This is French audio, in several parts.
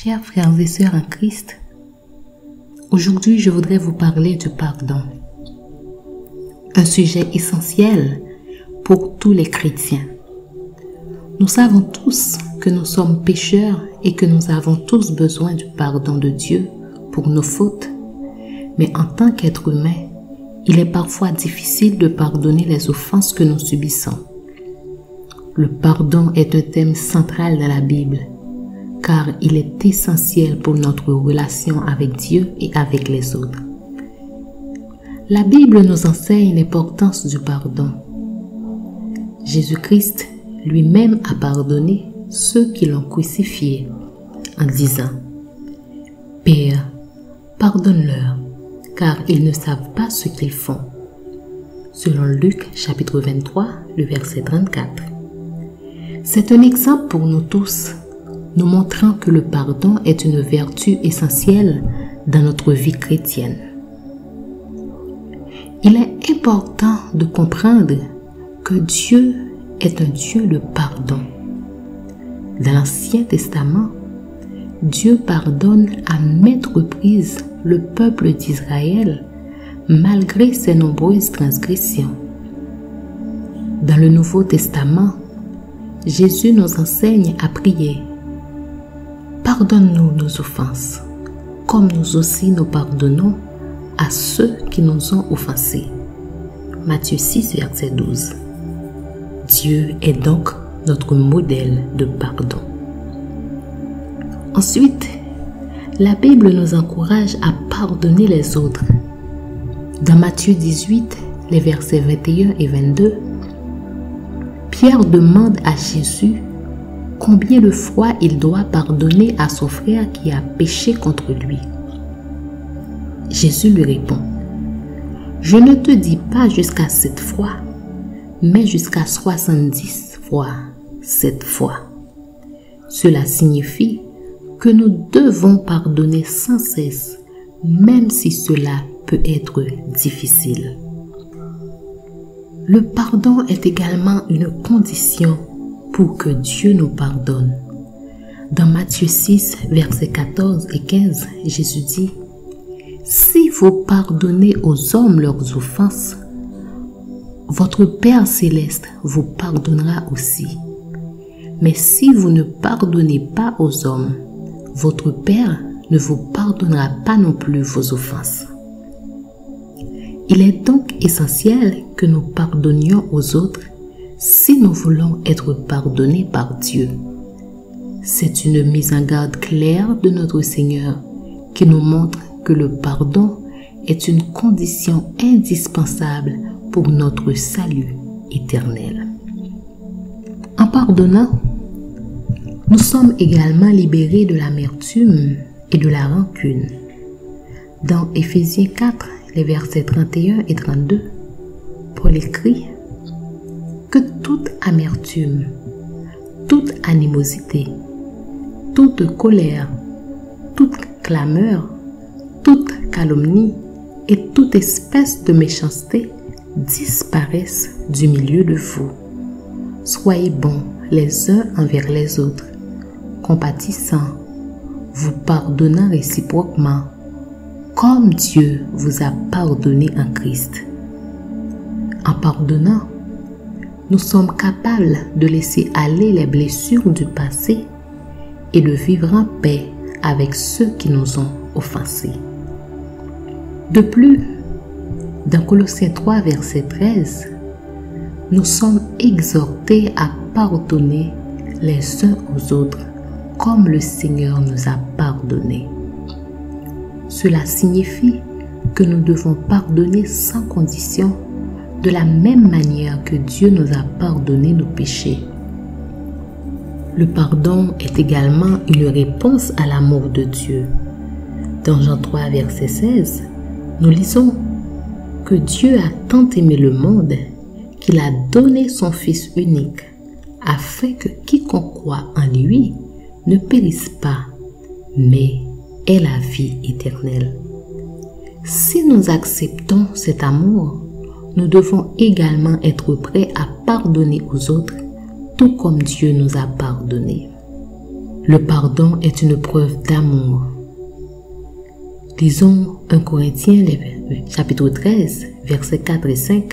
Chers frères et sœurs en Christ, aujourd'hui je voudrais vous parler du pardon. Un sujet essentiel pour tous les chrétiens. Nous savons tous que nous sommes pécheurs et que nous avons tous besoin du pardon de Dieu pour nos fautes. Mais en tant qu'être humain, il est parfois difficile de pardonner les offenses que nous subissons. Le pardon est un thème central dans la Bible, car il est essentiel pour notre relation avec Dieu et avec les autres. La Bible nous enseigne l'importance du pardon. Jésus-Christ lui-même a pardonné ceux qui l'ont crucifié en disant « Père, pardonne-leur, car ils ne savent pas ce qu'ils font. » Selon Luc chapitre 23, le verset 34. C'est un exemple pour nous tous, nous montrant que le pardon est une vertu essentielle dans notre vie chrétienne. Il est important de comprendre que Dieu est un Dieu de pardon. Dans l'Ancien Testament, Dieu pardonne à maintes reprises le peuple d'Israël malgré ses nombreuses transgressions. Dans le Nouveau Testament, Jésus nous enseigne à prier. Pardonne-nous nos offenses, comme nous aussi nous pardonnons à ceux qui nous ont offensés. Matthieu 6, verset 12. Dieu est donc notre modèle de pardon. Ensuite, la Bible nous encourage à pardonner les autres. Dans Matthieu 18, les versets 21 et 22, Pierre demande à Jésus combien de fois il doit pardonner à son frère qui a péché contre lui. Jésus lui répond, « Je ne te dis pas jusqu'à 7 fois, mais jusqu'à 70 fois 7 fois. » Cela signifie que nous devons pardonner sans cesse, même si cela peut être difficile. Le pardon est également une condition pour que Dieu nous pardonne. Dans Matthieu 6, versets 14 et 15, Jésus dit, « Si vous pardonnez aux hommes leurs offenses, votre Père céleste vous pardonnera aussi. Mais si vous ne pardonnez pas aux hommes, votre Père ne vous pardonnera pas non plus vos offenses. » Il est donc essentiel que nous pardonnions aux autres si nous voulons être pardonnés par Dieu. C'est une mise en garde claire de notre Seigneur qui nous montre que le pardon est une condition indispensable pour notre salut éternel. En pardonnant, nous sommes également libérés de l'amertume et de la rancune. Dans Éphésiens 4, les versets 31 et 32, Paul écrit que toute amertume, toute animosité, toute colère, toute clameur, toute calomnie et toute espèce de méchanceté disparaissent du milieu de vous. Soyez bons les uns envers les autres, compatissants, vous pardonnant réciproquement, comme Dieu vous a pardonné en Christ. En pardonnant, nous sommes capables de laisser aller les blessures du passé et de vivre en paix avec ceux qui nous ont offensés. De plus, dans Colossiens 3, verset 13, nous sommes exhortés à pardonner les uns aux autres comme le Seigneur nous a pardonné. Cela signifie que nous devons pardonner sans condition de la même manière que Dieu nous a pardonné nos péchés. Le pardon est également une réponse à l'amour de Dieu. Dans Jean 3, verset 16, nous lisons que Dieu a tant aimé le monde qu'il a donné son Fils unique, afin que quiconque croit en lui ne périsse pas, mais ait la vie éternelle. Si nous acceptons cet amour, nous devons également être prêts à pardonner aux autres, tout comme Dieu nous a pardonné. Le pardon est une preuve d'amour. Lisons 1 Corinthiens chapitre 13, versets 4 et 5.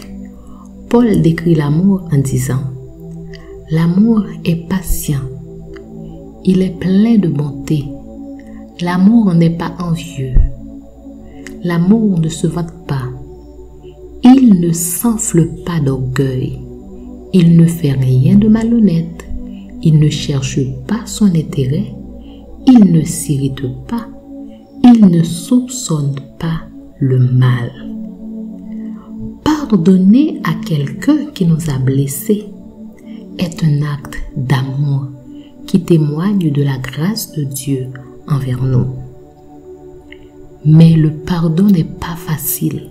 Paul décrit l'amour en disant: « L'amour est patient, il est plein de bonté. L'amour n'est pas envieux. L'amour ne se vante pas. Il ne s'enfle pas d'orgueil. Il ne fait rien de malhonnête. Il ne cherche pas son intérêt. Il ne s'irrite pas. Il ne soupçonne pas le mal. » Pardonner à quelqu'un qui nous a blessés est un acte d'amour qui témoigne de la grâce de Dieu envers nous. Mais le pardon n'est pas facile.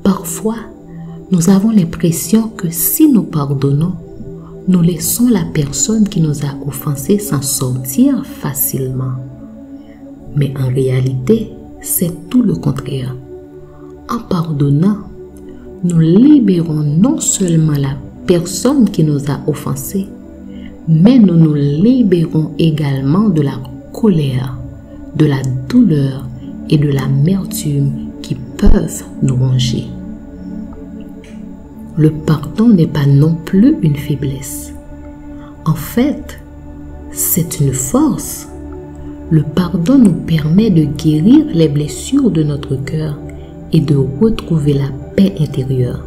Parfois, nous avons l'impression que si nous pardonnons, nous laissons la personne qui nous a offensés s'en sortir facilement. Mais en réalité, c'est tout le contraire. En pardonnant, nous libérons non seulement la personne qui nous a offensés, mais nous nous libérons également de la colère, de la douleur et de l'amertume qui peuvent nous ronger. Le pardon n'est pas non plus une faiblesse. En fait, c'est une force. Le pardon nous permet de guérir les blessures de notre cœur et de retrouver la paix intérieure.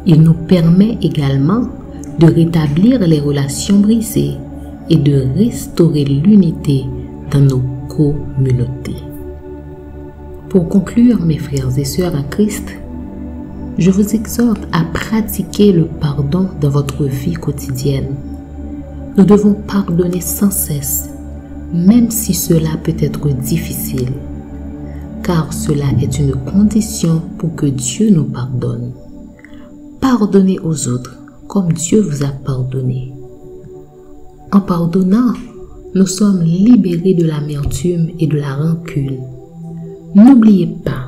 Il nous permet également de rétablir les relations brisées et de restaurer l'unité dans nos communautés. Pour conclure, mes frères et sœurs en Christ, je vous exhorte à pratiquer le pardon dans votre vie quotidienne. Nous devons pardonner sans cesse, même si cela peut être difficile, car cela est une condition pour que Dieu nous pardonne. Pardonnez aux autres comme Dieu vous a pardonné. En pardonnant, nous sommes libérés de l'amertume et de la rancune. N'oubliez pas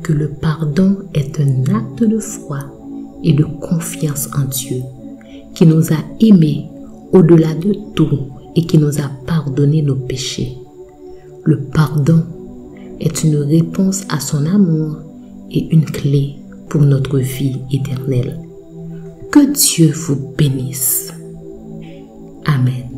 que le pardon est un acte de foi et de confiance en Dieu, qui nous a aimés au-delà de tout et qui nous a pardonné nos péchés. Le pardon est une réponse à son amour et une clé pour notre vie éternelle. Que Dieu vous bénisse. Amen.